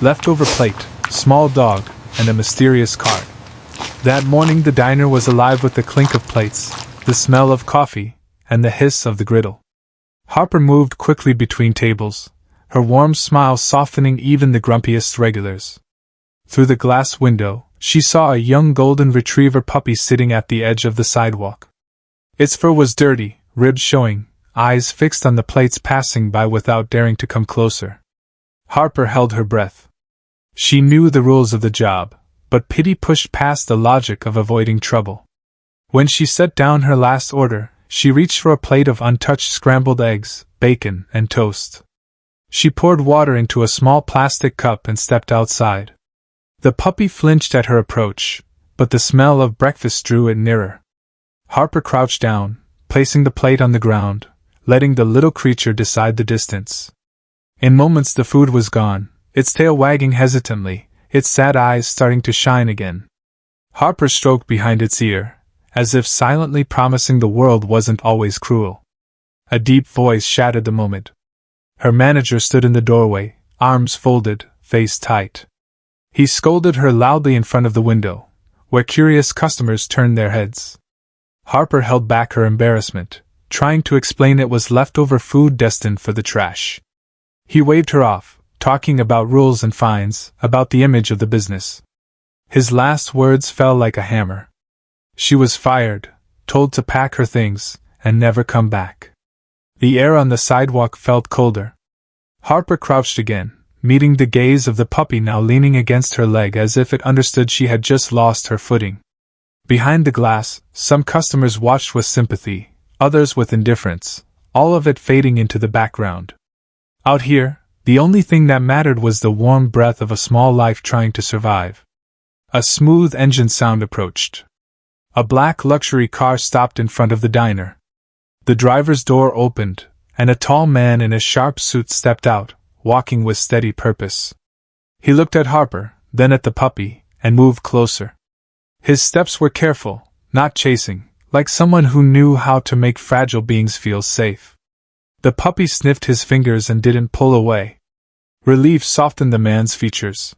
leftover plate, small dog, and a mysterious card. That morning the diner was alive with the clink of plates, the smell of coffee, and the hiss of the griddle. Harper moved quickly between tables, her warm smile softening even the grumpiest regulars. Through the glass window, she saw a young golden retriever puppy sitting at the edge of the sidewalk. Its fur was dirty, ribs showing, eyes fixed on the plates passing by without daring to come closer. Harper held her breath. She knew the rules of the job, but pity pushed past the logic of avoiding trouble. When she set down her last order, she reached for a plate of untouched scrambled eggs, bacon, and toast. She poured water into a small plastic cup and stepped outside. The puppy flinched at her approach, but the smell of breakfast drew it nearer. Harper crouched down, placing the plate on the ground, letting the little creature decide the distance. In moments the food was gone, its tail wagging hesitantly, its sad eyes starting to shine again. Harper stroked behind its ear, as if silently promising the world wasn't always cruel. A deep voice shattered the moment. Her manager stood in the doorway, arms folded, face tight. He scolded her loudly in front of the window, where curious customers turned their heads. Harper held back her embarrassment, trying to explain it was leftover food destined for the trash. He waved her off, talking about rules and fines, about the image of the business. His last words fell like a hammer. She was fired, told to pack her things, and never come back. The air on the sidewalk felt colder. Harper crouched again, meeting the gaze of the puppy now leaning against her leg as if it understood she had just lost her footing. Behind the glass, some customers watched with sympathy, others with indifference, all of it fading into the background. Out here, the only thing that mattered was the warm breath of a small life trying to survive. A smooth engine sound approached. A black luxury car stopped in front of the diner. The driver's door opened, and a tall man in a sharp suit stepped out, walking with steady purpose. He looked at Harper, then at the puppy, and moved closer. His steps were careful, not chasing, like someone who knew how to make fragile beings feel safe. The puppy sniffed his fingers and didn't pull away. Relief softened the man's features.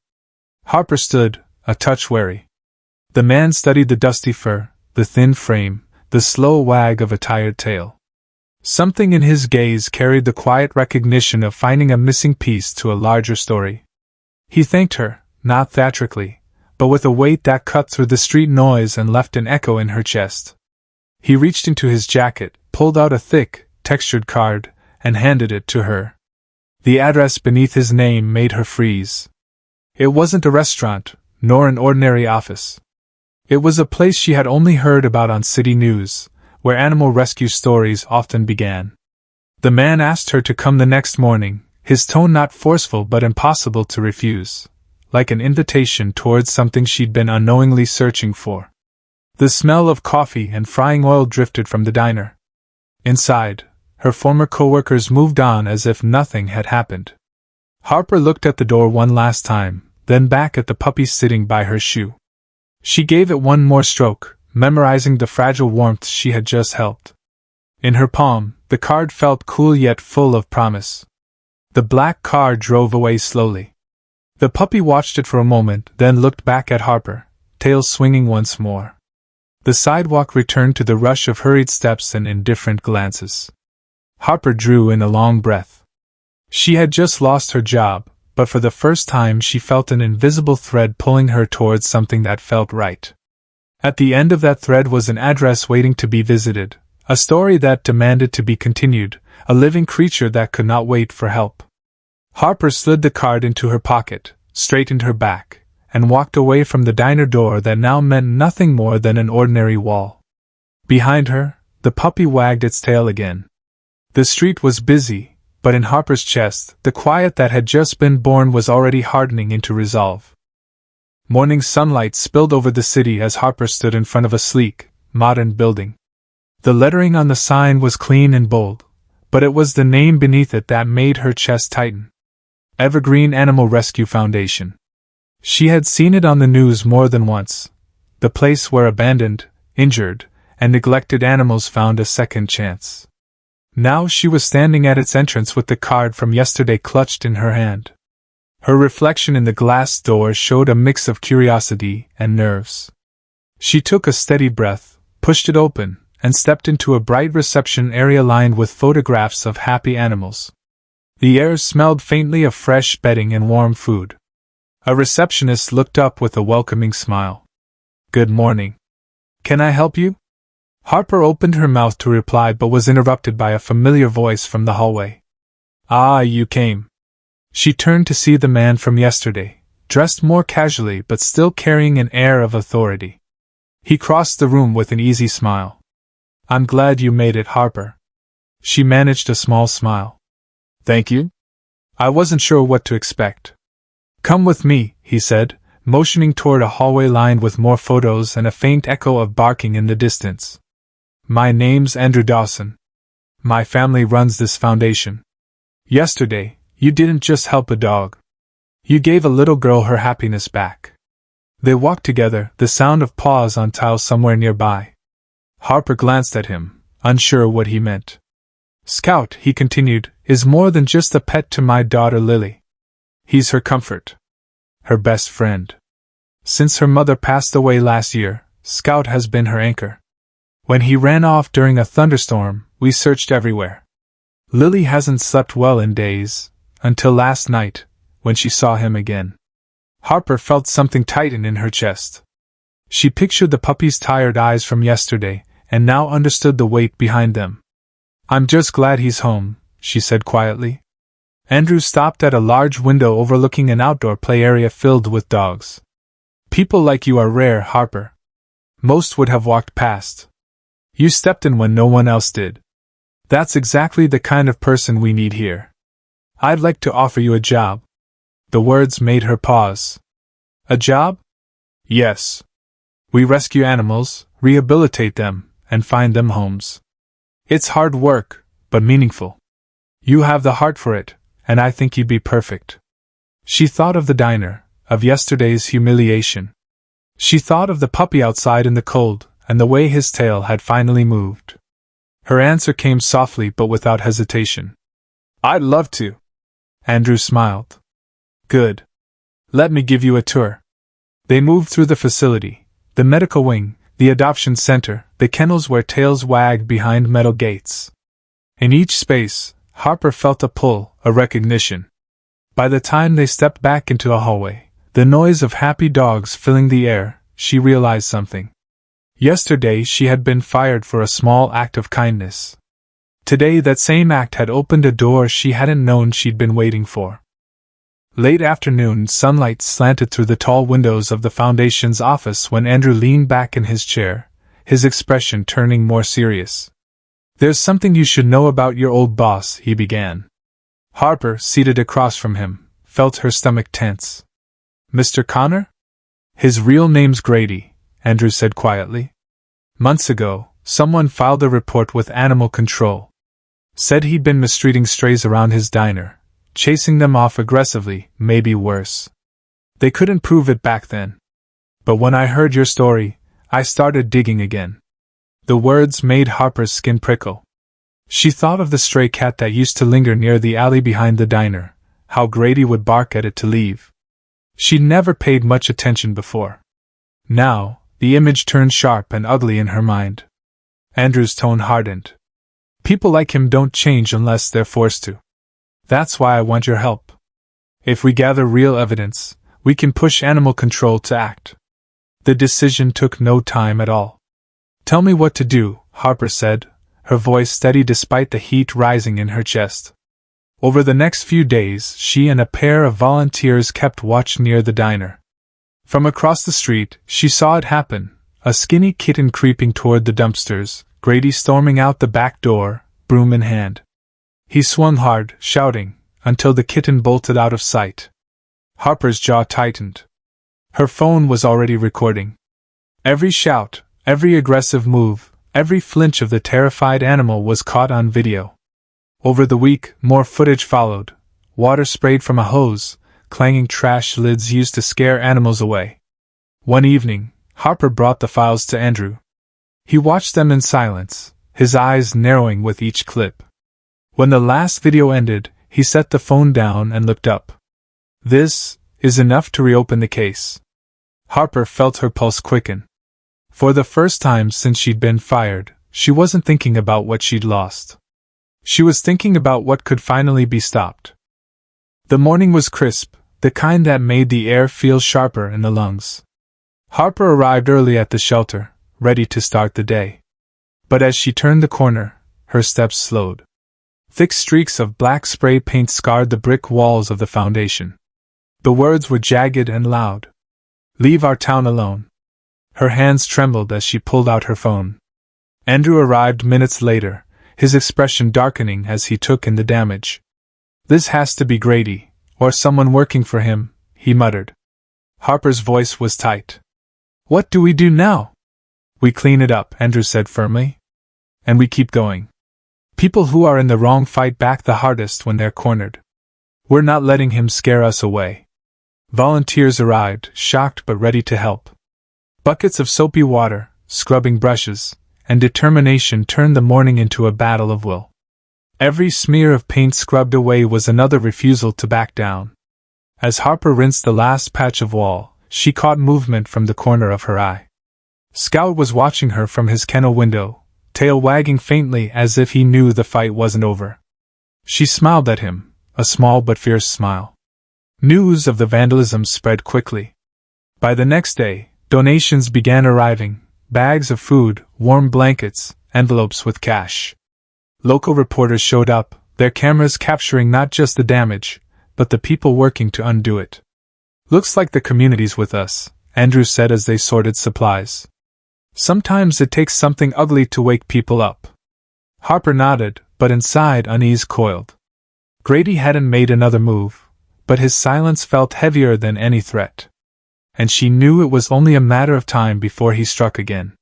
Harper stood, a touch wary. The man studied the dusty fur, the thin frame, the slow wag of a tired tail. Something in his gaze carried the quiet recognition of finding a missing piece to a larger story. He thanked her, not theatrically, but with a weight that cut through the street noise and left an echo in her chest. He reached into his jacket, pulled out a thick, textured card, and handed it to her. The address beneath his name made her freeze. It wasn't a restaurant, nor an ordinary office. It was a place she had only heard about on city news, where animal rescue stories often began. The man asked her to come the next morning, his tone not forceful but impossible to refuse, like an invitation towards something she'd been unknowingly searching for. The smell of coffee and frying oil drifted from the diner. Inside, her former co-workers moved on as if nothing had happened. Harper looked at the door one last time, then back at the puppy sitting by her shoe. She gave it one more stroke, memorizing the fragile warmth she had just held. In her palm, the card felt cool yet full of promise. The black car drove away slowly. The puppy watched it for a moment, then looked back at Harper, tail swinging once more. The sidewalk returned to the rush of hurried steps and indifferent glances. Harper drew in a long breath. She had just lost her job, but for the first time she felt an invisible thread pulling her towards something that felt right. At the end of that thread was an address waiting to be visited, a story that demanded to be continued, a living creature that could not wait for help. Harper slid the card into her pocket, straightened her back, and walked away from the diner door that now meant nothing more than an ordinary wall. Behind her, the puppy wagged its tail again. The street was busy, but in Harper's chest, the quiet that had just been born was already hardening into resolve. Morning sunlight spilled over the city as Harper stood in front of a sleek, modern building. The lettering on the sign was clean and bold, but it was the name beneath it that made her chest tighten. Evergreen Animal Rescue Foundation. She had seen it on the news more than once, the place where abandoned, injured, and neglected animals found a second chance. Now she was standing at its entrance with the card from yesterday clutched in her hand. Her reflection in the glass door showed a mix of curiosity and nerves. She took a steady breath, pushed it open, and stepped into a bright reception area lined with photographs of happy animals. The air smelled faintly of fresh bedding and warm food. A receptionist looked up with a welcoming smile. "Good morning. Can I help you?" Harper opened her mouth to reply but was interrupted by a familiar voice from the hallway. "Ah, you came." She turned to see the man from yesterday, dressed more casually but still carrying an air of authority. He crossed the room with an easy smile. "I'm glad you made it, Harper." She managed a small smile. "Thank you. I wasn't sure what to expect." "Come with me," he said, motioning toward a hallway lined with more photos and a faint echo of barking in the distance. "My name's Andrew Dawson. My family runs this foundation. Yesterday, you didn't just help a dog. You gave a little girl her happiness back." They walked together, the sound of paws on tiles somewhere nearby. Harper glanced at him, unsure what he meant. "Scout," he continued, "is more than just a pet to my daughter Lily. He's her comfort. Her best friend. Since her mother passed away last year, Scout has been her anchor. When he ran off during a thunderstorm, we searched everywhere. Lily hasn't slept well in days, until last night, when she saw him again." Harper felt something tighten in her chest. She pictured the puppy's tired eyes from yesterday, and now understood the weight behind them. "I'm just glad he's home," she said quietly. Andrew stopped at a large window overlooking an outdoor play area filled with dogs. "People like you are rare, Harper. Most would have walked past. You stepped in when no one else did. That's exactly the kind of person we need here. I'd like to offer you a job." The words made her pause. "A job?" "Yes. We rescue animals, rehabilitate them, and find them homes. It's hard work, but meaningful. You have the heart for it, and I think you'd be perfect." She thought of the diner, of yesterday's humiliation. She thought of the puppy outside in the cold, and the way his tail had finally moved. Her answer came softly but without hesitation. "I'd love to." Andrew smiled. "Good. Let me give you a tour." They moved through the facility, the medical wing, the adoption center, the kennels where tails wagged behind metal gates. In each space, Harper felt a pull, a recognition. By the time they stepped back into a hallway, the noise of happy dogs filling the air, she realized something. Yesterday she had been fired for a small act of kindness. Today that same act had opened a door she hadn't known she'd been waiting for. Late afternoon sunlight slanted through the tall windows of the Foundation's office when Andrew leaned back in his chair, his expression turning more serious. "There's something you should know about your old boss," he began. Harper, seated across from him, felt her stomach tense. "Mr. Connor?" "His real name's Grady," Andrew said quietly. "Months ago, someone filed a report with Animal Control. Said he'd been mistreating strays around his diner. Chasing them off aggressively, maybe worse. They couldn't prove it back then. But when I heard your story, I started digging again." The words made Harper's skin prickle. She thought of the stray cat that used to linger near the alley behind the diner, how Grady would bark at it to leave. She'd never paid much attention before. Now, the image turned sharp and ugly in her mind. Andrew's tone hardened. "People like him don't change unless they're forced to. That's why I want your help. If we gather real evidence, we can push Animal Control to act." The decision took no time at all. "Tell me what to do," Harper said, her voice steady despite the heat rising in her chest. Over the next few days, she and a pair of volunteers kept watch near the diner. From across the street, she saw it happen, a skinny kitten creeping toward the dumpsters, Grady storming out the back door, broom in hand. He swung hard, shouting, until the kitten bolted out of sight. Harper's jaw tightened. Her phone was already recording. Every shout, every aggressive move, every flinch of the terrified animal was caught on video. Over the week, more footage followed. Water sprayed from a hose, clanging trash lids used to scare animals away. One evening, Harper brought the files to Andrew. He watched them in silence, his eyes narrowing with each clip. When the last video ended, he set the phone down and looked up. This is enough to reopen the case. Harper felt her pulse quicken. For the first time since she'd been fired, she wasn't thinking about what she'd lost. She was thinking about what could finally be stopped. The morning was crisp, the kind that made the air feel sharper in the lungs. Harper arrived early at the shelter, ready to start the day. But as she turned the corner, her steps slowed. Thick streaks of black spray paint scarred the brick walls of the foundation. The words were jagged and loud. "Leave our town alone." Her hands trembled as she pulled out her phone. Andrew arrived minutes later, his expression darkening as he took in the damage. "This has to be Grady, or someone working for him," he muttered. Harper's voice was tight. "What do we do now?" "We clean it up," Andrew said firmly. "And we keep going. People who are in the wrong fight back the hardest when they're cornered. We're not letting him scare us away." Volunteers arrived, shocked but ready to help. Buckets of soapy water, scrubbing brushes, and determination turned the morning into a battle of will. Every smear of paint scrubbed away was another refusal to back down. As Harper rinsed the last patch of wall, she caught movement from the corner of her eye. Scout was watching her from his kennel window, tail wagging faintly as if he knew the fight wasn't over. She smiled at him, a small but fierce smile. News of the vandalism spread quickly. By the next day, donations began arriving, bags of food, warm blankets, envelopes with cash. Local reporters showed up, their cameras capturing not just the damage, but the people working to undo it. "Looks like the community's with us," Andrew said as they sorted supplies. "Sometimes it takes something ugly to wake people up." Harper nodded, but inside unease coiled. Grady hadn't made another move, but his silence felt heavier than any threat. And she knew it was only a matter of time before he struck again.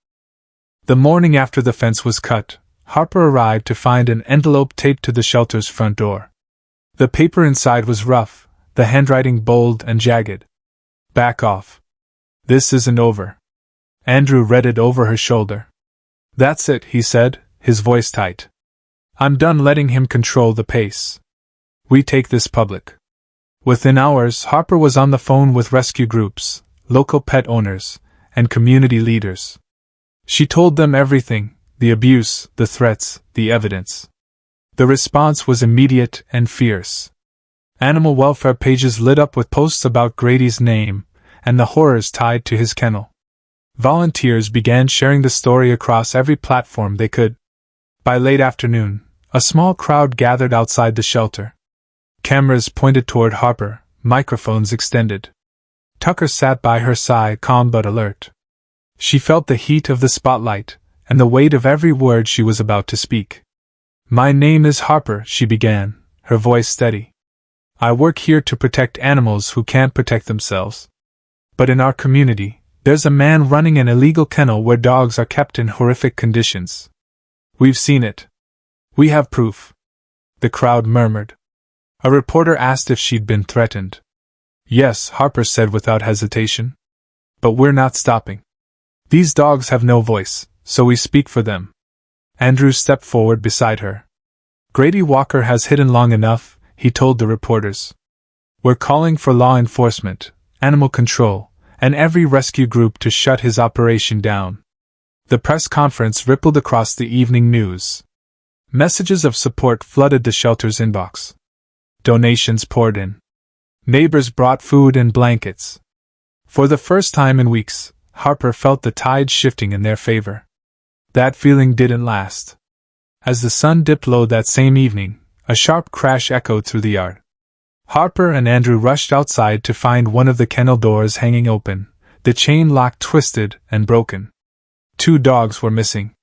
The morning after the fence was cut, Harper arrived to find an envelope taped to the shelter's front door. The paper inside was rough, the handwriting bold and jagged. "Back off. This isn't over." Andrew read it over her shoulder. "That's it," he said, his voice tight. "I'm done letting him control the pace. We take this public." Within hours, Harper was on the phone with rescue groups, local pet owners, and community leaders. She told them everything: the abuse, the threats, the evidence. The response was immediate and fierce. Animal welfare pages lit up with posts about Grady's name and the horrors tied to his kennel. Volunteers began sharing the story across every platform they could. By late afternoon, a small crowd gathered outside the shelter. Cameras pointed toward Harper, microphones extended. Tucker sat by her side, calm but alert. She felt the heat of the spotlight, and the weight of every word she was about to speak. "My name is Harper," she began, her voice steady. "I work here to protect animals who can't protect themselves. But in our community, there's a man running an illegal kennel where dogs are kept in horrific conditions. We've seen it. We have proof." The crowd murmured. A reporter asked if she'd been threatened. "Yes," Harper said without hesitation. "But we're not stopping. These dogs have no voice, so we speak for them." Andrew stepped forward beside her. "Grady Walker has hidden long enough," he told the reporters. "We're calling for law enforcement, animal control, and every rescue group to shut his operation down." The press conference rippled across the evening news. Messages of support flooded the shelter's inbox. Donations poured in. Neighbors brought food and blankets. For the first time in weeks, Harper felt the tide shifting in their favor. That feeling didn't last. As the sun dipped low that same evening, a sharp crash echoed through the yard. Harper and Andrew rushed outside to find one of the kennel doors hanging open, the chain lock twisted and broken. 2 dogs were missing.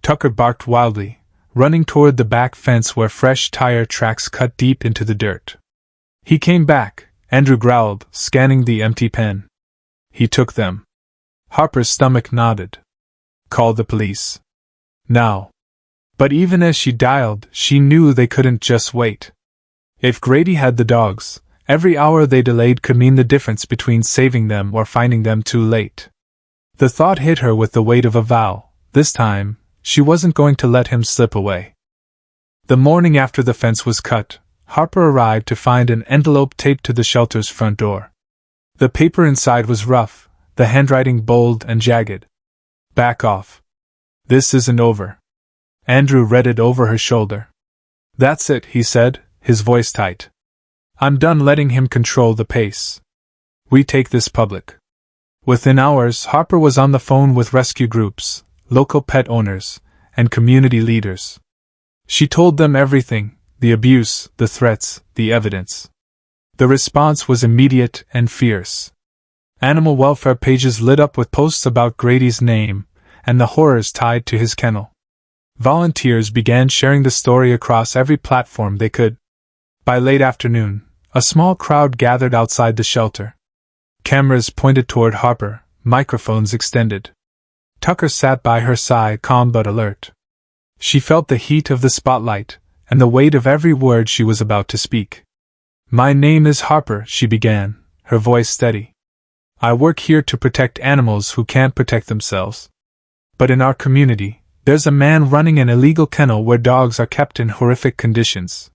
Tucker barked wildly, running toward the back fence where fresh tire tracks cut deep into the dirt. "He came back," Andrew growled, scanning the empty pen. "He took them." Harper's stomach nodded. "Call the police. Now." But even as she dialed, she knew they couldn't just wait. If Grady had the dogs, every hour they delayed could mean the difference between saving them or finding them too late. The thought hit her with the weight of a vow. This time, she wasn't going to let him slip away. The morning after the fence was cut, Harper arrived to find an envelope taped to the shelter's front door. The paper inside was rough, the handwriting bold and jagged. "Back off. This isn't over." Andrew read it over her shoulder. "That's it," he said, his voice tight. "I'm done letting him control the pace. We take this public." Within hours, Harper was on the phone with rescue groups, local pet owners, and community leaders. She told them everything: the abuse, the threats, the evidence. The response was immediate and fierce. Animal welfare pages lit up with posts about Grady's name and the horrors tied to his kennel. Volunteers began sharing the story across every platform they could. By late afternoon, a small crowd gathered outside the shelter. Cameras pointed toward Harper, microphones extended. Tucker sat by her side, calm but alert. She felt the heat of the spotlight, and the weight of every word she was about to speak. "My name is Harper," she began, her voice steady. "I work here to protect animals who can't protect themselves. But in our community, there's a man running an illegal kennel where dogs are kept in horrific conditions.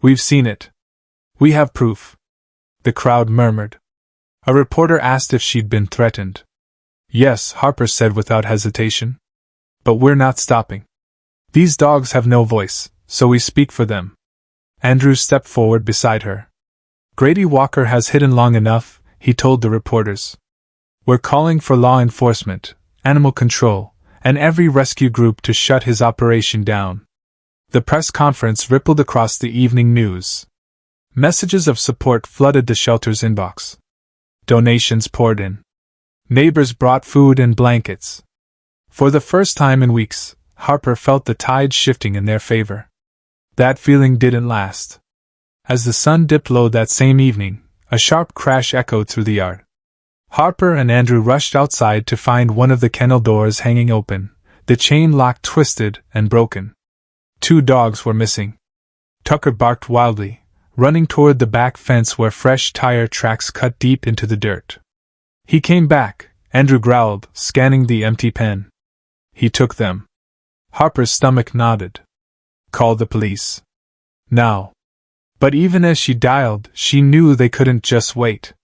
We've seen it. We have proof." The crowd murmured. A reporter asked if she'd been threatened. "Yes," Harper said without hesitation. "But we're not stopping. These dogs have no voice, so we speak for them." Andrew stepped forward beside her. "Grady Walker has hidden long enough," he told the reporters. "We're calling for law enforcement, animal control, and every rescue group to shut his operation down." The press conference rippled across the evening news. Messages of support flooded the shelter's inbox. Donations poured in. Neighbors brought food and blankets. For the first time in weeks, Harper felt the tide shifting in their favor. That feeling didn't last. As the sun dipped low that same evening, a sharp crash echoed through the yard. Harper and Andrew rushed outside to find one of the kennel doors hanging open, the chain lock twisted and broken. 2 dogs were missing. Tucker barked wildly, running toward the back fence where fresh tire tracks cut deep into the dirt. "He came back," Andrew growled, scanning the empty pen. "He took them." Harper's stomach nodded. "Call the police. Now." But even as she dialed, she knew they couldn't just wait.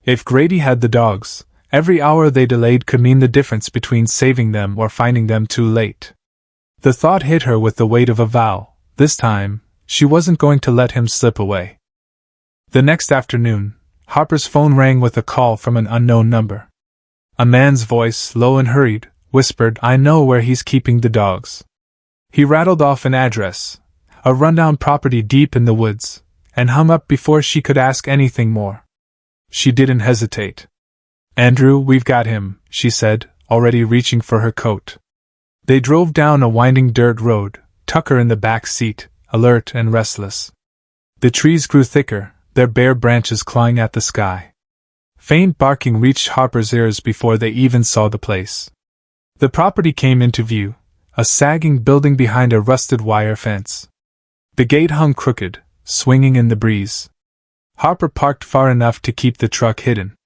If Grady had the dogs, every hour they delayed could mean the difference between saving them or finding them too late. The thought hit her with the weight of a vow. This time, she wasn't going to let him slip away. The next afternoon, Harper's phone rang with a call from an unknown number. A man's voice, low and hurried, whispered, "I know where he's keeping the dogs." He rattled off an address, a rundown property deep in the woods, and hung up before she could ask anything more. She didn't hesitate. "Andrew, we've got him," she said, already reaching for her coat. They drove down a winding dirt road, Tucker in the back seat, alert and restless. The trees grew thicker, their bare branches clawing at the sky. Faint barking reached Harper's ears before they even saw the place. The property came into view, a sagging building behind a rusted wire fence. The gate hung crooked, swinging in the breeze. Harper parked far enough to keep the truck hidden.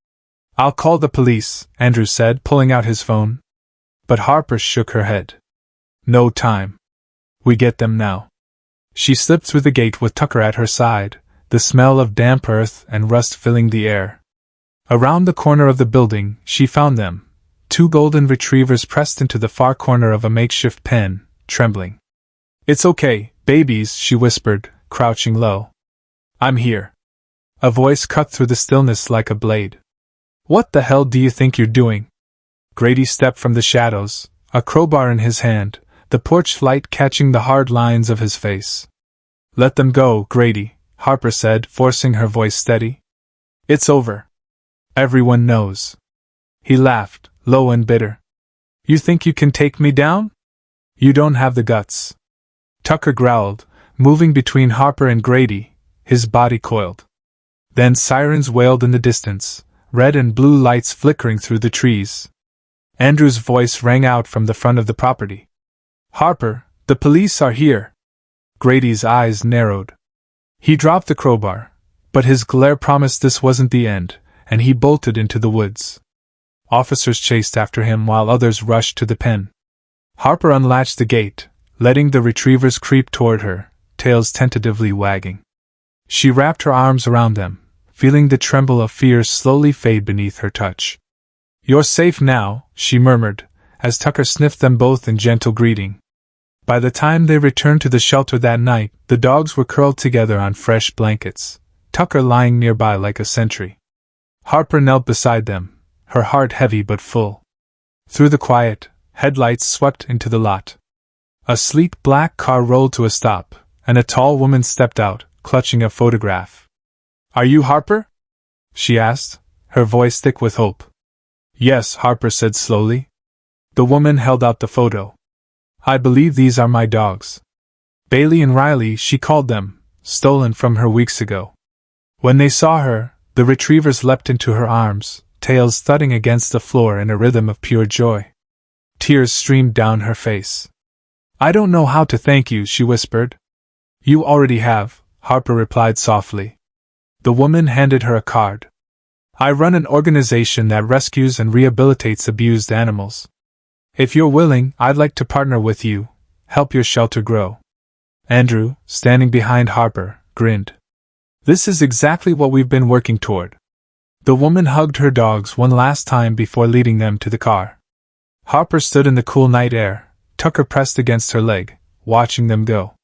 "I'll call the police," Andrew said, pulling out his phone. But Harper shook her head. "No time. We get them now." She slipped through the gate with Tucker at her side, the smell of damp earth and rust filling the air. Around the corner of the building, she found them, 2 golden retrievers pressed into the far corner of a makeshift pen, trembling. "It's okay, babies," she whispered, crouching low. "I'm here." A voice cut through the stillness like a blade. "What the hell do you think you're doing?" Grady stepped from the shadows, a crowbar in his hand, the porch light catching the hard lines of his face. "Let them go, Grady," Harper said, forcing her voice steady. "It's over. Everyone knows." He laughed, low and bitter. "You think you can take me down? You don't have the guts." Tucker growled, moving between Harper and Grady, his body coiled. Then sirens wailed in the distance, red and blue lights flickering through the trees. Andrew's voice rang out from the front of the property. "Harper, the police are here." Grady's eyes narrowed. He dropped the crowbar, but his glare promised this wasn't the end, and he bolted into the woods. Officers chased after him while others rushed to the pen. Harper unlatched the gate, letting the retrievers creep toward her, tails tentatively wagging. She wrapped her arms around them, feeling the tremble of fear slowly fade beneath her touch. "You're safe now," she murmured, as Tucker sniffed them both in gentle greeting. By the time they returned to the shelter that night, the dogs were curled together on fresh blankets, Tucker lying nearby like a sentry. Harper knelt beside them, her heart heavy but full. Through the quiet, headlights swept into the lot. A sleek black car rolled to a stop, and a tall woman stepped out, clutching a photograph. "Are you Harper?" she asked, her voice thick with hope. "Yes," Harper said slowly. The woman held out the photo. "I believe these are my dogs. Bailey and Riley," she called them, stolen from her weeks ago. When they saw her, the retrievers leapt into her arms, tails thudding against the floor in a rhythm of pure joy. Tears streamed down her face. "I don't know how to thank you," she whispered. "You already have," Harper replied softly. The woman handed her a card. "I run an organization that rescues and rehabilitates abused animals. If you're willing, I'd like to partner with you, help your shelter grow." Andrew, standing behind Harper, grinned. "This is exactly what we've been working toward." The woman hugged her dogs one last time before leading them to the car. Harper stood in the cool night air, Tucker pressed against her leg, watching them go.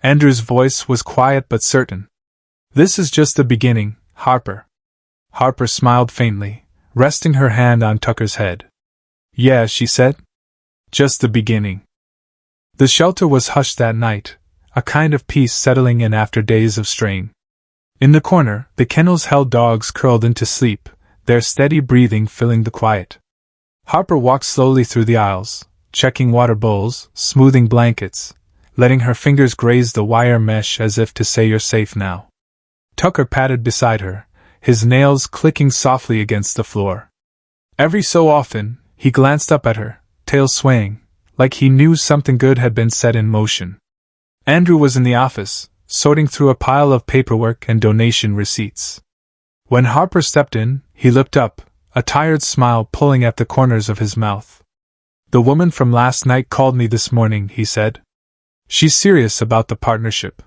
Andrew's voice was quiet but certain. "This is just the beginning, Harper." Harper smiled faintly, resting her hand on Tucker's head. "Yeah," she said. "Just the beginning." The shelter was hushed that night, a kind of peace settling in after days of strain. In the corner, the kennels held dogs curled into sleep, their steady breathing filling the quiet. Harper walked slowly through the aisles, checking water bowls, smoothing blankets, letting her fingers graze the wire mesh as if to say, "You're safe now." Tucker padded beside her, his nails clicking softly against the floor. Every so often, he glanced up at her, tail swaying, like he knew something good had been set in motion. Andrew was in the office, sorting through a pile of paperwork and donation receipts. When Harper stepped in, he looked up, a tired smile pulling at the corners of his mouth. "The woman from last night called me this morning," he said. "She's serious about the partnership.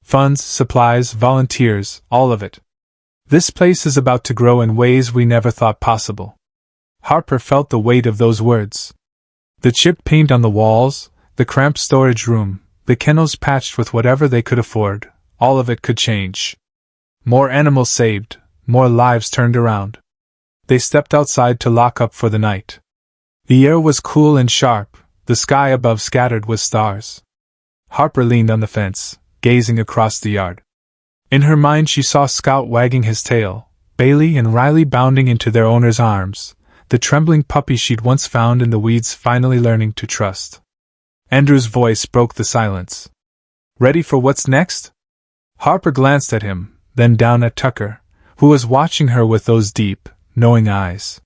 Funds, supplies, volunteers, all of it. This place is about to grow in ways we never thought possible." Harper felt the weight of those words. The chipped paint on the walls, the cramped storage room, the kennels patched with whatever they could afford, all of it could change. More animals saved, more lives turned around. They stepped outside to lock up for the night. The air was cool and sharp, the sky above scattered with stars. Harper leaned on the fence, gazing across the yard. In her mind she saw Scout wagging his tail, Bailey and Riley bounding into their owner's arms, the trembling puppy she'd once found in the weeds finally learning to trust. Andrew's voice broke the silence. "Ready for what's next?" Harper glanced at him, then down at Tucker, who was watching her with those deep, knowing eyes.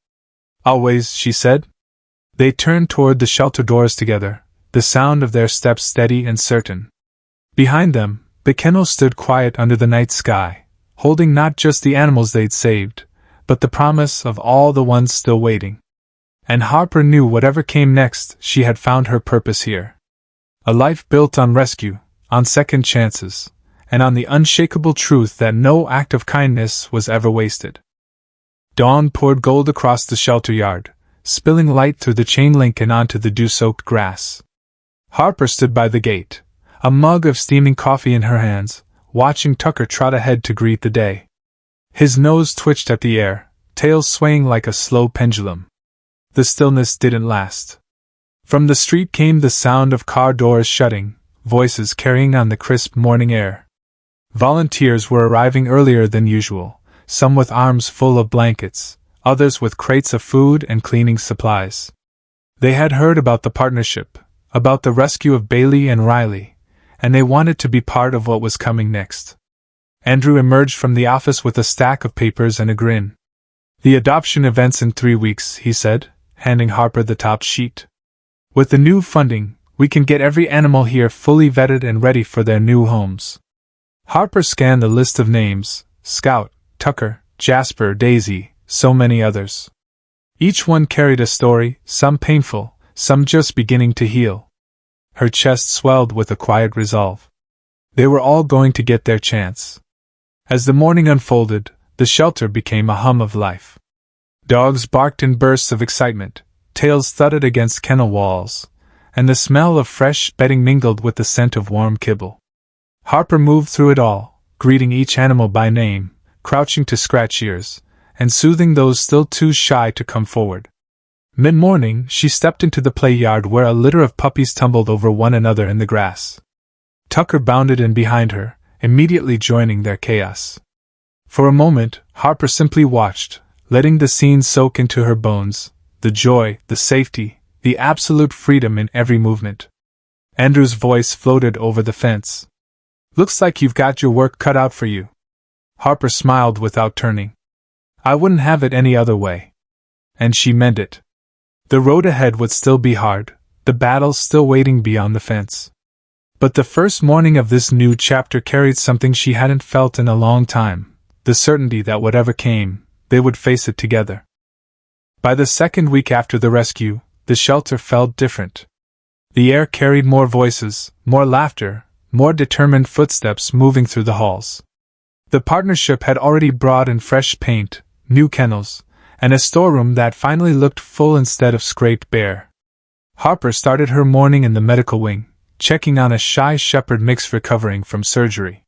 "Always," she said. They turned toward the shelter doors together, the sound of their steps steady and certain. Behind them, the kennel stood quiet under the night sky, holding not just the animals they'd saved, but the promise of all the ones still waiting. And Harper knew whatever came next, she had found her purpose here. A life built on rescue, on second chances, and on the unshakable truth that no act of kindness was ever wasted. Dawn poured gold across the shelter yard, spilling light through the chain link and onto the dew-soaked grass. Harper stood by the gate, a mug of steaming coffee in her hands, watching Tucker trot ahead to greet the day. His nose twitched at the air, tail swaying like a slow pendulum. The stillness didn't last. From the street came the sound of car doors shutting, voices carrying on the crisp morning air. Volunteers were arriving earlier than usual, some with arms full of blankets, others with crates of food and cleaning supplies. They had heard about the partnership, about the rescue of Bailey and Riley, and they wanted to be part of what was coming next. Andrew emerged from the office with a stack of papers and a grin. "The adoption event's in 3 weeks," he said, handing Harper the top sheet. "With the new funding, we can get every animal here fully vetted and ready for their new homes." Harper scanned the list of names: Scout, Tucker, Jasper, Daisy, so many others. Each one carried a story, some painful, some just beginning to heal. Her chest swelled with a quiet resolve. They were all going to get their chance. As the morning unfolded, the shelter became a hum of life. Dogs barked in bursts of excitement, tails thudded against kennel walls, and the smell of fresh bedding mingled with the scent of warm kibble. Harper moved through it all, greeting each animal by name, crouching to scratch ears, and soothing those still too shy to come forward. Mid-morning, she stepped into the play yard where a litter of puppies tumbled over one another in the grass. Tucker bounded in behind her, immediately joining their chaos. For a moment, Harper simply watched, letting the scene soak into her bones, the joy, the safety, the absolute freedom in every movement. Andrew's voice floated over the fence. "Looks like you've got your work cut out for you." Harper smiled without turning. "I wouldn't have it any other way." And she meant it. The road ahead would still be hard, the battles still waiting beyond the fence. But the first morning of this new chapter carried something she hadn't felt in a long time, the certainty that whatever came, they would face it together. By the second week after the rescue, the shelter felt different. The air carried more voices, more laughter, more determined footsteps moving through the halls. The partnership had already brought in fresh paint, new kennels, and a storeroom that finally looked full instead of scraped bare. Harper started her morning in the medical wing, checking on a shy shepherd mix recovering from surgery.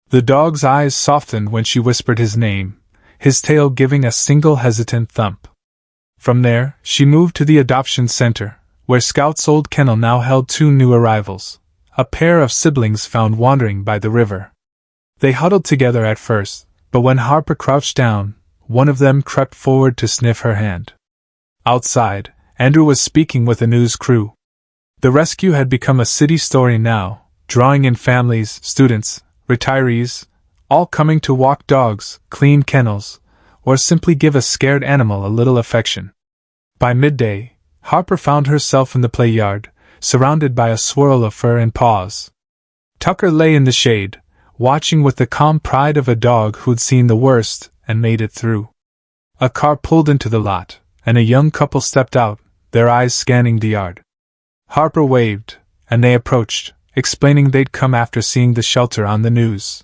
The dog's eyes softened when she whispered his name, his tail giving a single hesitant thump. From there, she moved to the adoption center, where Scout's old kennel now held two new arrivals, a pair of siblings found wandering by the river. They huddled together at first, but when Harper crouched down, one of them crept forward to sniff her hand. Outside, Andrew was speaking with a news crew. The rescue had become a city story now, drawing in families, students, retirees, all coming to walk dogs, clean kennels, or simply give a scared animal a little affection. By midday, Harper found herself in the play yard, surrounded by a swirl of fur and paws. Tucker lay in the shade, watching with the calm pride of a dog who'd seen the worst and made it through. A car pulled into the lot, and a young couple stepped out, their eyes scanning the yard. Harper waved, and they approached, explaining they'd come after seeing the shelter on the news.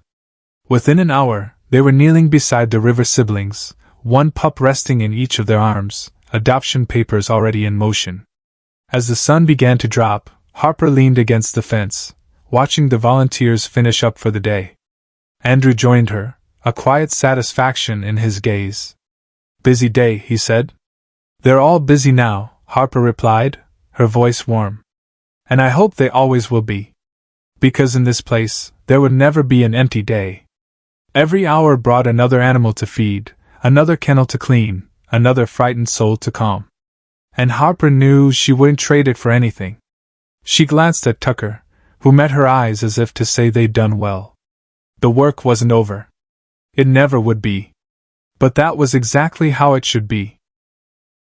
Within an hour, they were kneeling beside the river siblings, one pup resting in each of their arms, adoption papers already in motion. As the sun began to drop, Harper leaned against the fence, watching the volunteers finish up for the day. Andrew joined her, a quiet satisfaction in his gaze. "Busy day," he said. "They're all busy now," Harper replied, her voice warm. "And I hope they always will be. Because in this place, there would never be an empty day. Every hour brought another animal to feed, another kennel to clean, another frightened soul to calm." And Harper knew she wouldn't trade it for anything. She glanced at Tucker, who met her eyes as if to say they'd done well. The work wasn't over. It never would be. But that was exactly how it should be.